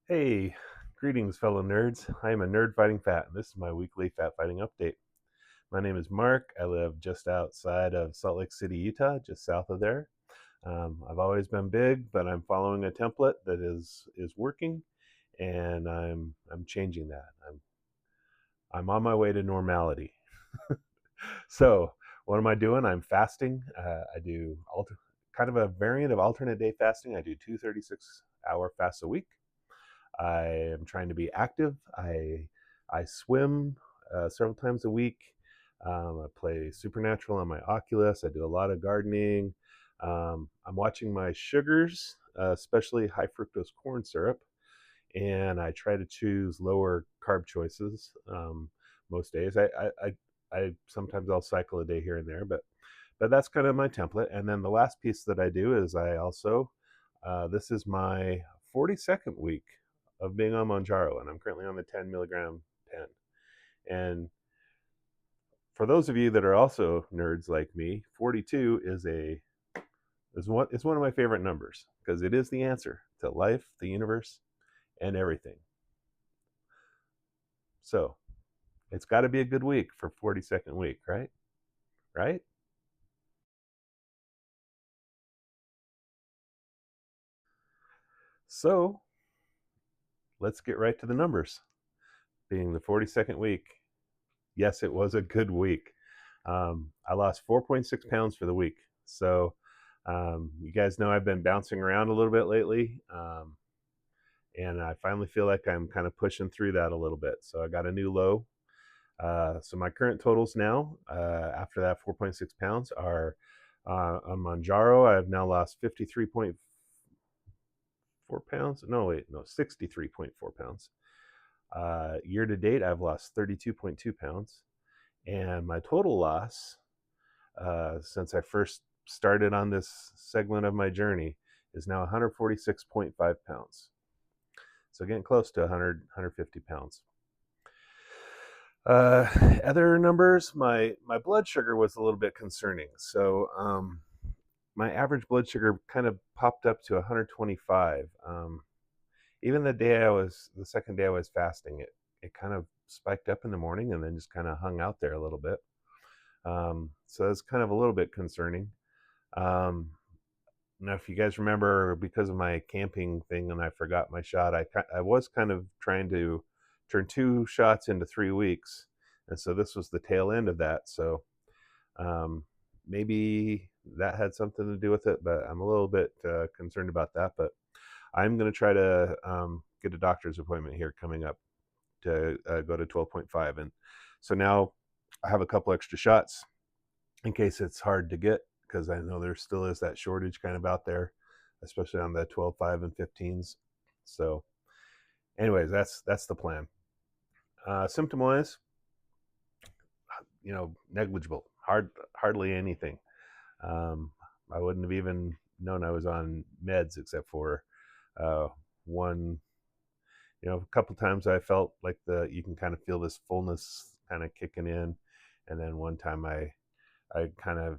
Hey, greetings, fellow nerds. I am a nerd fighting fat, and this is my weekly fat fighting update. My name is Mark. I live just outside of Salt Lake City, Utah, just south of there. I've always been big, but I'm following a template that is working, and I'm changing that. I'm on my way to normality. So, what am I doing? I'm fasting. I do kind of a variant of alternate day fasting. I do two 36-hour fasts a week. I am trying to be active. I swim several times a week. I play Supernatural on my Oculus. I do a lot of gardening. I'm watching my sugars, especially high fructose corn syrup, and I try to choose lower carb choices most days. I sometimes I'll cycle a day here and there, but that's kind of my template. And then the last piece that I do is I also this is my 42nd week of being on Mounjaro, and I'm currently on the 10 milligram pen. And for those of you that are also nerds like me, 42 is one of my favorite numbers because it is the answer to life, the universe, and everything. So it's got to be a good week for 42nd week, right? Right? So let's get right to the numbers. Being the 42nd week, yes, it was a good week. I lost 4.6 pounds for the week. So you guys know I've been bouncing around a little bit lately. And I finally feel like I'm kind of pushing through that a little bit. So I got a new low. So my current totals now, after that 4.6 pounds, are on Mounjaro. I've now lost 53.4 pounds. No, wait, no, 63.4 pounds. Year to date, I've lost 32.2 pounds. And my total loss since I first started on this segment of my journey is now 146.5 pounds. So getting close to 100, 150 pounds. Uh, Other numbers, my blood sugar was a little bit concerning. So my average blood sugar kind of popped up to 125. Even the second day I was fasting, it kind of spiked up in the morning and then just kind of hung out there a little bit. So that's kind of a little bit concerning. Um, Now, if you guys remember, because of my camping thing and I forgot my shot, I was kind of trying to turn 2 shots into 3 weeks. And so this was the tail end of that. So um, maybe that had something to do with it, but I'm a little bit concerned about that. But I'm going to try to get a doctor's appointment here coming up to go to 12.5. And so now I have a couple extra shots in case it's hard to get, because I know there still is that shortage kind of out there, especially on the 12, 5, and 15s. So, anyways, that's the plan. Symptom wise, negligible, hardly anything. Um, I wouldn't have even known I was on meds except for uh, one. A couple times I felt like you can kind of feel this fullness kind of kicking in, and then one time I kind of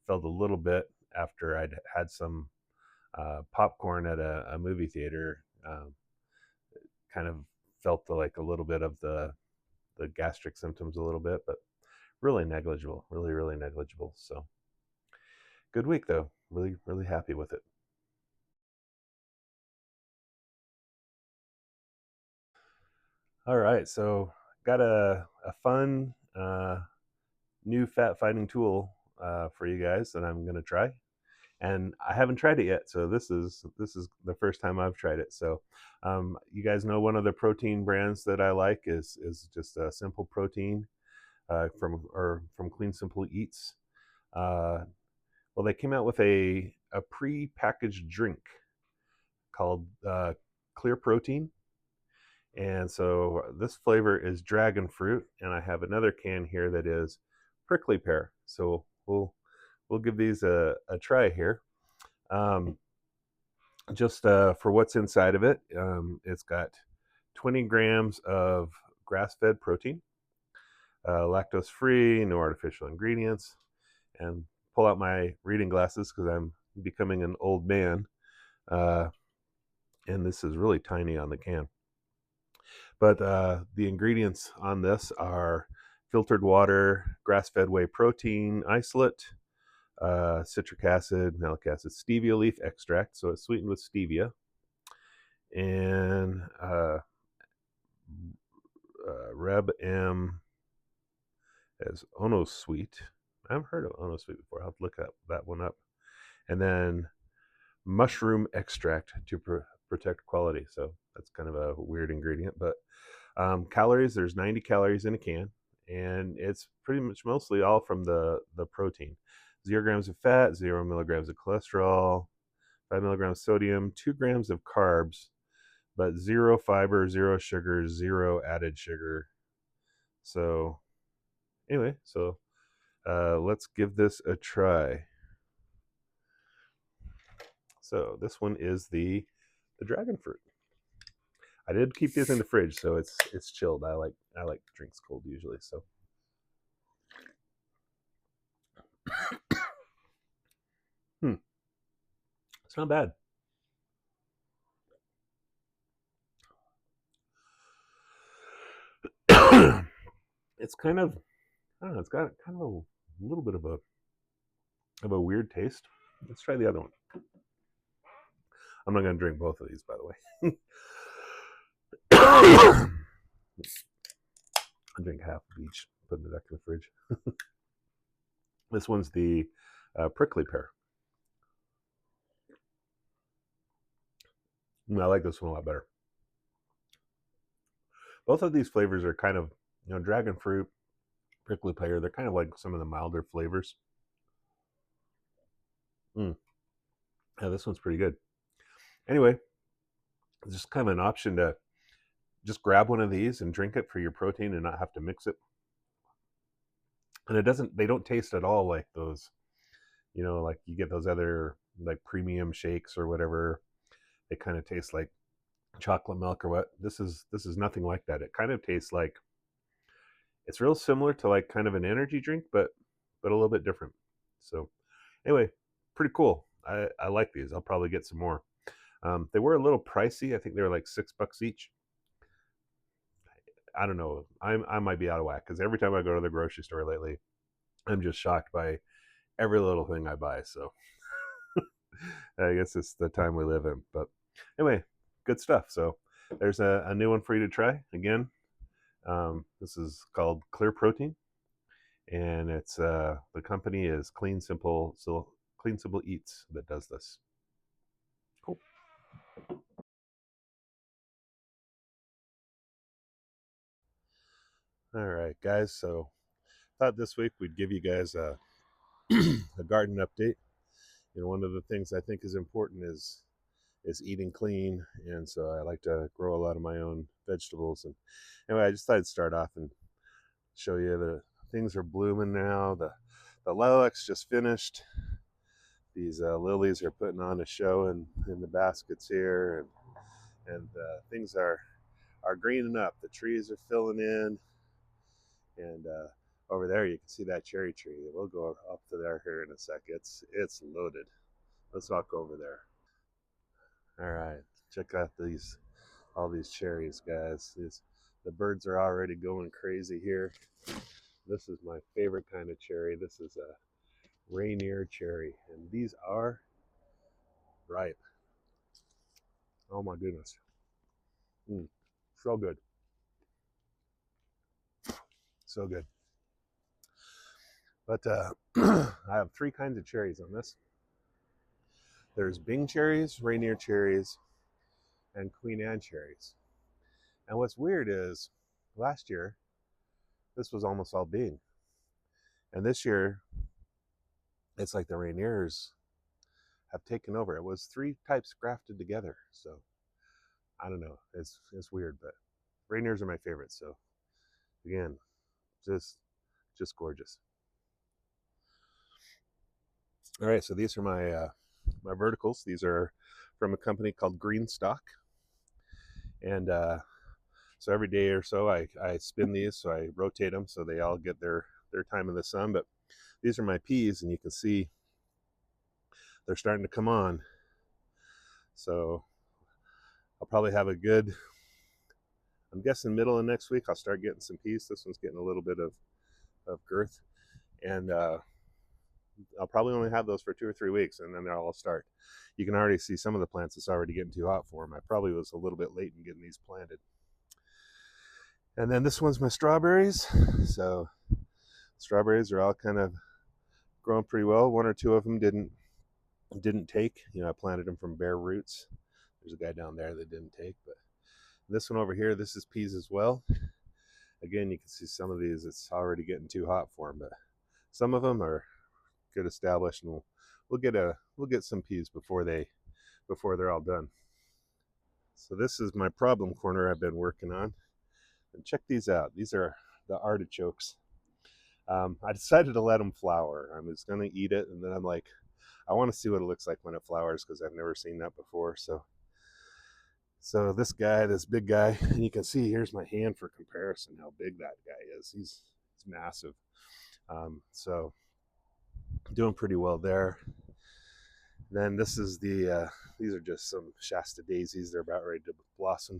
felt a little bit after I'd had some popcorn at a movie theater. Kind of felt like a little bit of the gastric symptoms a little bit, but really negligible, really negligible. So good week though. Really happy with it. All right, so got a fun new fat fighting tool for you guys that I'm gonna try, and I haven't tried it yet. So this is the first time I've tried it. So you guys know one of the protein brands that I like is just a Simple Protein from Clean Simple Eats. Uh, well, they came out with a pre-packaged drink called Clear Protein, and so this flavor is dragon fruit, and I have another can here that is prickly pear. So we'll give these a try here. Um, just for what's inside of it, it's got 20 grams of grass-fed protein, lactose-free, no artificial ingredients, and pull out my reading glasses because I'm becoming an old man. Uh, and this is really tiny on the can. But the ingredients on this are filtered water, grass-fed whey protein isolate, citric acid, malic acid, stevia leaf extract, so it's sweetened with stevia, and Reb M as Ono Sweet. I haven't heard of Ono Sweet before. I'll have to look that one up. And then mushroom extract to protect quality. So that's kind of a weird ingredient, but calories, there's 90 calories in a can, and it's pretty much mostly all from the protein. 0 grams of fat, 0 milligrams of cholesterol, 5 milligrams sodium, 2 grams of carbs, but 0 fiber, 0 sugar, 0 added sugar. So anyway, so let's give this a try. So this one is the dragon fruit. I did keep these in the fridge, so it's chilled. I like drinks cold usually. So it's not bad. It's kind of, I don't know, it's got kind of a little bit of a weird taste. Let's try the other one. I'm not going to drink both of these, by the way. I drink half of each, putting it back in the fridge. This one's the prickly pear. I like this one a lot better. Both of these flavors are kind of, dragon fruit, prickly pear. They're kind of like some of the milder flavors. Yeah, this one's pretty good. Anyway, it's just kind of an option to just grab one of these and drink it for your protein and not have to mix it. And they don't taste at all like those, like you get those other like premium shakes or whatever. They kind of taste like chocolate milk or what. This is nothing like that. It kind of tastes like, it's real similar to like kind of an energy drink, but a little bit different. So anyway, pretty cool. I like these. I'll probably get some more. They were a little pricey. I think they were like $6 each. I don't know. I might be out of whack because every time I go to the grocery store lately, I'm just shocked by every little thing I buy. So I guess it's the time we live in. But anyway, good stuff. So there's a new one for you to try. Again, this is called Clear Protein, and it's the company is Clean Simple Eats that does this. Cool. All right, guys. So I thought this week we'd give you guys a garden update. One of the things I think is important is eating clean, and so I like to grow a lot of my own vegetables. And anyway, I just thought I'd start off and show you that things are blooming now. The lilacs just finished. These lilies are putting on a show in the baskets here, and things are greening up. The trees are filling in, and over there you can see that cherry tree. We'll go up to there here in a sec. It's loaded. Let's walk over there. All right, check out all these cherries, guys. The birds are already going crazy here. This is my favorite kind of cherry. This is a Rainier cherry, and these are ripe. Oh my goodness. So good. So good. But I have 3 kinds of cherries on this. There's Bing cherries, Rainier cherries, and Queen Anne cherries. And what's weird is last year, this was almost all Bing. And this year, it's like the Rainiers have taken over. It was 3 types grafted together. So I don't know. It's weird, but Rainiers are my favorites. So again, just gorgeous. All right, so these are my my verticals. These are from a company called Greenstock, and so every day or so I spin these, so I rotate them so they all get their time in the sun. But these are my peas, and you can see they're starting to come on. So I'll probably have a good, I'm guessing middle of next week, I'll start getting some peas. This one's getting a little bit of girth. And I'll probably only have those for 2 or 3 weeks, and then they'll all start. You can already see some of the plants, it's already getting too hot for them. I probably was a little bit late in getting these planted. And then this one's my strawberries. So strawberries are all kind of growing pretty well. One or two of them didn't take. I planted them from bare roots. There's a guy down there that didn't take, but this one over here, this is peas as well. Again, you can see some of these, it's already getting too hot for them, but some of them are good established, and we'll get some peas before they're all done. So this is my problem corner I've been working on, and check these out. These are the artichokes. I decided to let them flower. I was going to eat it, and then I'm like, I want to see what it looks like when it flowers, because I've never seen that before. So this big guy, and you can see, here's my hand for comparison how big that guy is. He's massive. So doing pretty well there. Then this is these are just some Shasta daisies. They're about ready to blossom.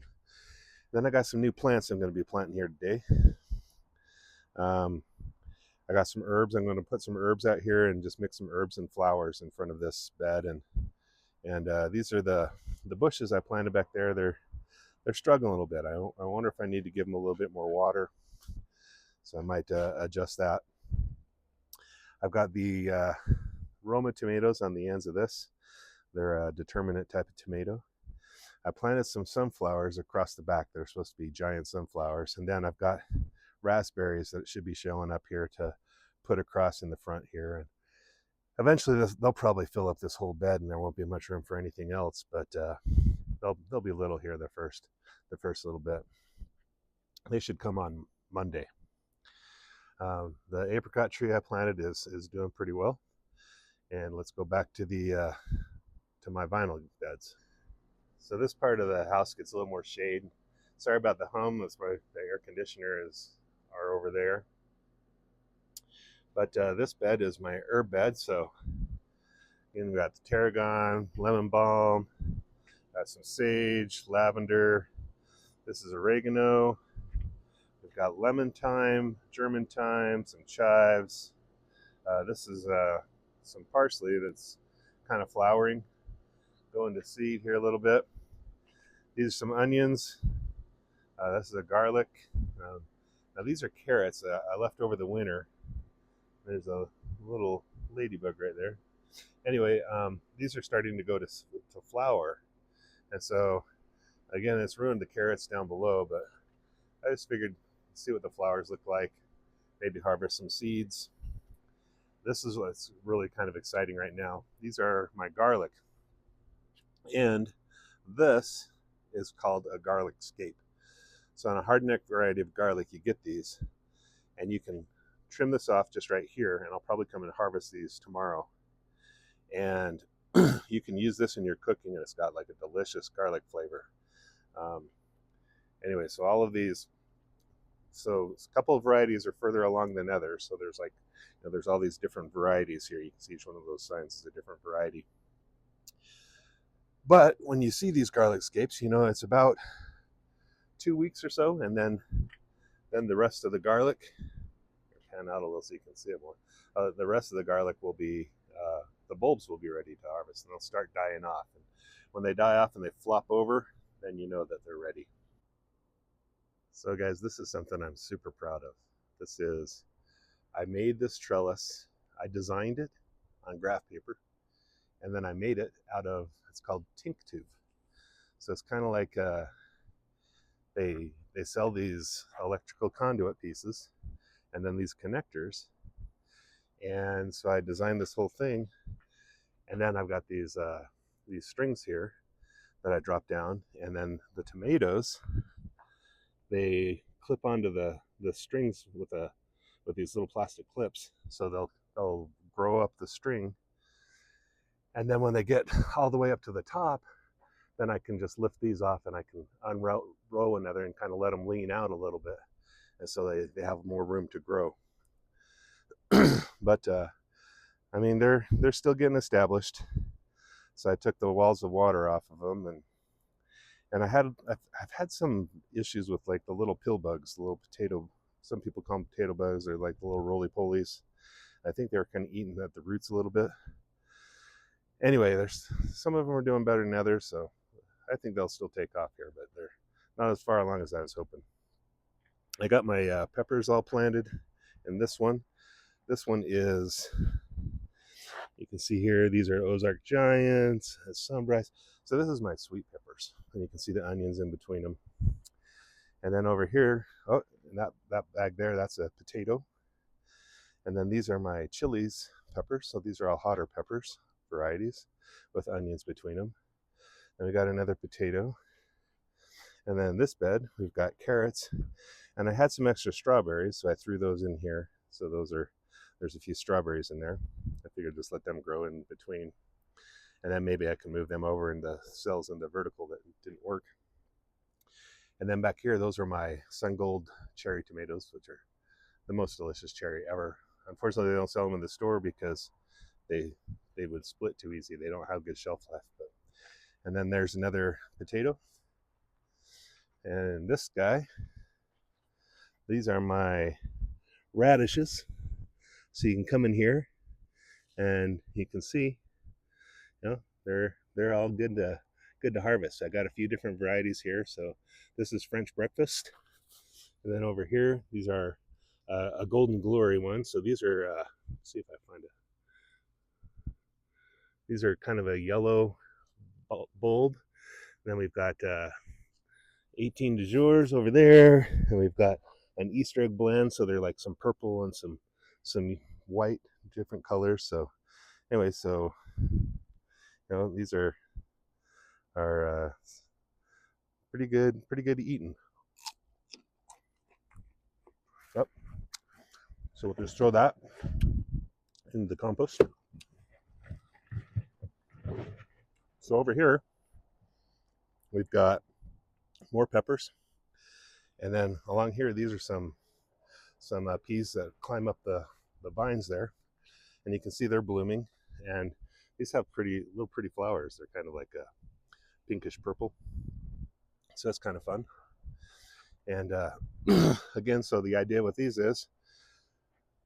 Then I got some new plants I'm going to be planting here today. I got some herbs. I'm going to put some herbs out here and just mix some herbs and flowers in front of this bed. And these are the bushes I planted back there. They're struggling a little bit. I wonder if I need to give them a little bit more water. So I might adjust that. I've got the Roma tomatoes on the ends of this. They're a determinate type of tomato. I planted some sunflowers across the back. They're supposed to be giant sunflowers. And then I've got raspberries that should be showing up here to put across in the front here. And eventually they'll probably fill up this whole bed, and there won't be much room for anything else, but they'll be little here the first little bit. They should come on Monday. The apricot tree I planted is doing pretty well. And let's go back to to my vinyl beds. So this part of the house gets a little more shade. Sorry about the hum. That's why the air conditioner are over there. But this bed is my herb bed. So again, we got the tarragon, lemon balm, got some sage, lavender. This is oregano. We've got lemon thyme, German thyme, some chives. This is some parsley that's kind of flowering, going to seed here a little bit. These are some onions. This is a garlic. Now these are carrots I left over the winter. There's a little ladybug right there. Anyway, these are starting to go to flower, and so again, it's ruined the carrots down below, but I just figured see what the flowers look like, maybe harvest some seeds. This is what's really kind of exciting right now. These are my garlic, and this is called a garlic scape. So on a hardneck variety of garlic, you get these, and you can trim this off just right here, and I'll probably come and harvest these tomorrow. And you can use this in your cooking, and it's got like a delicious garlic flavor. Anyway, so all of these, so a couple of varieties are further along than others. So there's like, there's all these different varieties here. You can see each one of those signs is a different variety. But when you see these garlic scapes, it's about 2 weeks or so, and then the rest of the garlic, pan out a little so you can see it more. The rest of the garlic will be, the bulbs will be ready to harvest, and they'll start dying off. And when they die off and they flop over, then you know that they're ready. So guys, this is something I'm super proud of. I made this trellis. I designed it on graph paper, and then I made it out of, it's called tink tube. So it's kind of like they sell these electrical conduit pieces and then these connectors. And so I designed this whole thing, and then I've got these strings here that I drop down, and then the tomatoes, they clip onto the strings with these little plastic clips, so they'll grow up the string, and then when they get all the way up to the top, then I can just lift these off, and I can unrow another and kind of let them lean out a little bit, and so they have more room to grow. But I mean, they're still getting established. So I took the walls of water off of them, And I've had some issues with like the little pill bugs, the little potato. Some people call them potato bugs, or like the little roly polies. I think they were kind of eating at the roots a little bit. Anyway, there's some of them are doing better than others, so I think they'll still take off here, but they're not as far along as I was hoping. I got my peppers all planted, and this one is, you can see here, these are Ozark Giants, Sunrise. So this is my sweet peppers, and you can see the onions in between them. And then over here, oh, and that bag there, that's a potato. And then these are my chilies peppers. So these are all hotter peppers varieties with onions between them. And we got another potato. And then in this bed, we've got carrots. And I had some extra strawberries, so I threw those in here. So there's a few strawberries in there. I figured just let them grow in between. And then maybe I can move them over into cells in the vertical that didn't work. And then back here, those are my Sun Gold cherry tomatoes, which are the most delicious cherry ever. Unfortunately, they don't sell them in the store because they would split too easy. They don't have good shelf life. And then there's another potato. And this guy, these are my radishes. So you can come in here and you can see, they're all good to harvest. I got a few different varieties here. So this is French breakfast. And then over here, these are a golden glory one. So these are, let's see if I find it. These are kind of a yellow bulb. And then we've got 18 de jours over there, and we've got an Easter egg blend. So they're like some purple and some white, different colors. So anyway, so these are pretty good eating. Yep. So we'll just throw that in the compost. So over here, we've got more peppers. And then along here, these are some peas that climb up the vines there. And you can see they're blooming. And these have pretty flowers. They're kind of like a pinkish purple. So that's kind of fun. And again, so the idea with these is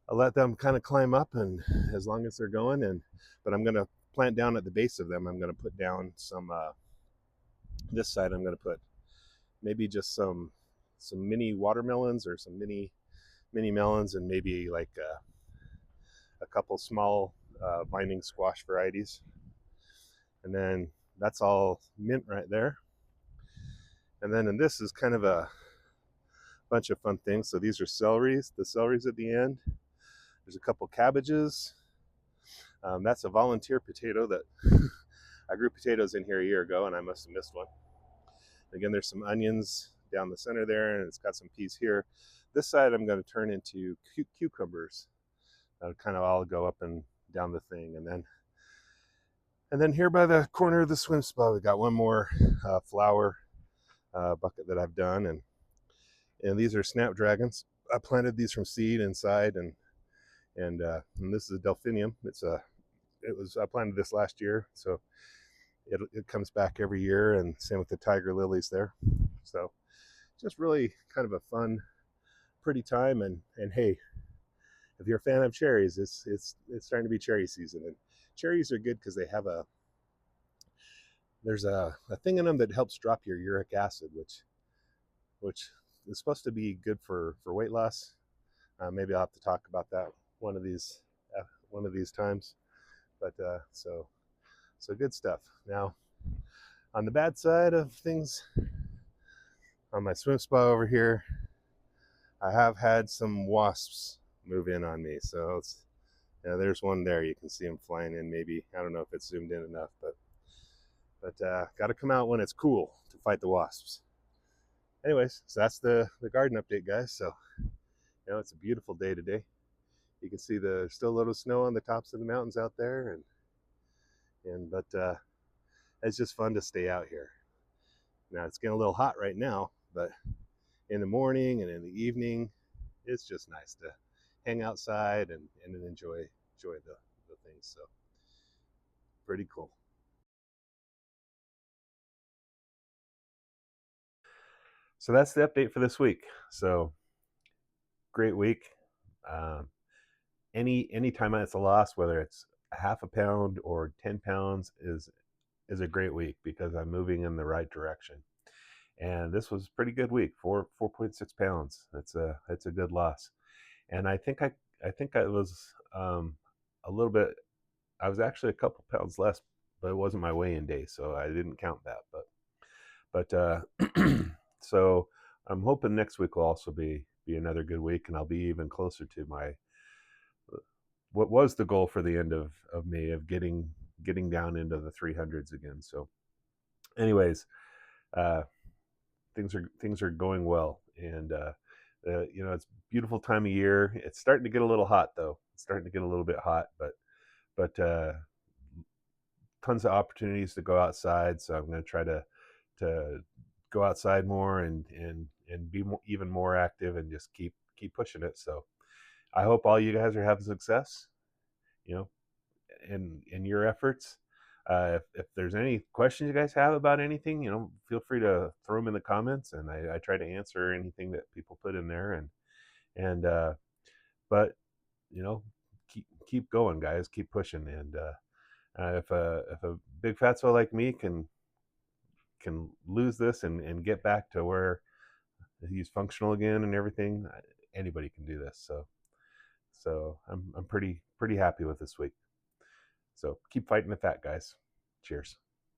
I'll let them kind of climb up, and as long as they're going, but I'm going to plant down at the base of them. I'm going to put down some, this side I'm going to put maybe just some mini watermelons or some mini melons, and maybe like a couple small binding squash varieties. And then that's all mint right there. And then in this is kind of a bunch of fun things. So these are celeries. The celery's at the end. There's a couple cabbages. That's a volunteer potato that I grew potatoes in here a year ago, and I must have missed one. Again, there's some onions down the center there, and it's got some peas here. This side I'm going to turn into cucumbers. That'll kind of all go up and down the thing. And then here by the corner of the SwimSpa, we got one more flower bucket that I've done, and these are snapdragons. I planted these from seed inside, and this is a delphinium. I planted this last year, so it comes back every year, and same with the tiger lilies there. So just really kind of a fun, pretty time. And hey, if you're a fan of cherries, it's starting to be cherry season, and cherries are good because they have there's a thing in them that helps drop your uric acid, which is supposed to be good for weight loss. Maybe I'll have to talk about that one of these times. But so good stuff. Now, on the bad side of things, on my SwimSpa over here, I have had some wasps move in on me. So there's one there. You can see them flying in. Maybe, I don't know if it's zoomed in enough, but got to come out when it's cool to fight the wasps. Anyways, so that's the garden update, guys. So it's a beautiful day today. You can see there's still a little snow on the tops of the mountains out there, but it's just fun to stay out here. Now it's getting a little hot right now, but in the morning and in the evening, it's just nice to hang outside and enjoy the things. So pretty cool. So that's the update for this week. So great week. Um, any time it's a loss, whether it's a half a pound or 10 pounds, is a great week because I'm moving in the right direction. And this was a pretty good week. 4.6 pounds. It's a good loss. And I think I was a little bit. I was actually a couple pounds less, but it wasn't my weigh-in day, so I didn't count that. But so I'm hoping next week will also be another good week, and I'll be even closer to my what was the goal for the end of May of getting down into the 300s again. So, anyways, uh, things are going well, and it's a beautiful time of year. It's starting to get a little hot though. It's starting to get a little bit hot, but tons of opportunities to go outside. So I'm going to try to go outside more and be even more active and just keep pushing it. So I hope all you guys are having success, you know, in your efforts. If there's any questions you guys have about anything, feel free to throw them in the comments, and I try to answer anything that people put in there. And but you know, keep going, guys. Keep pushing. And if a big fatso like me can lose this and get back to where he's functional again and everything, anybody can do this. So I'm pretty happy with this week. So keep fighting the fat, guys. Cheers.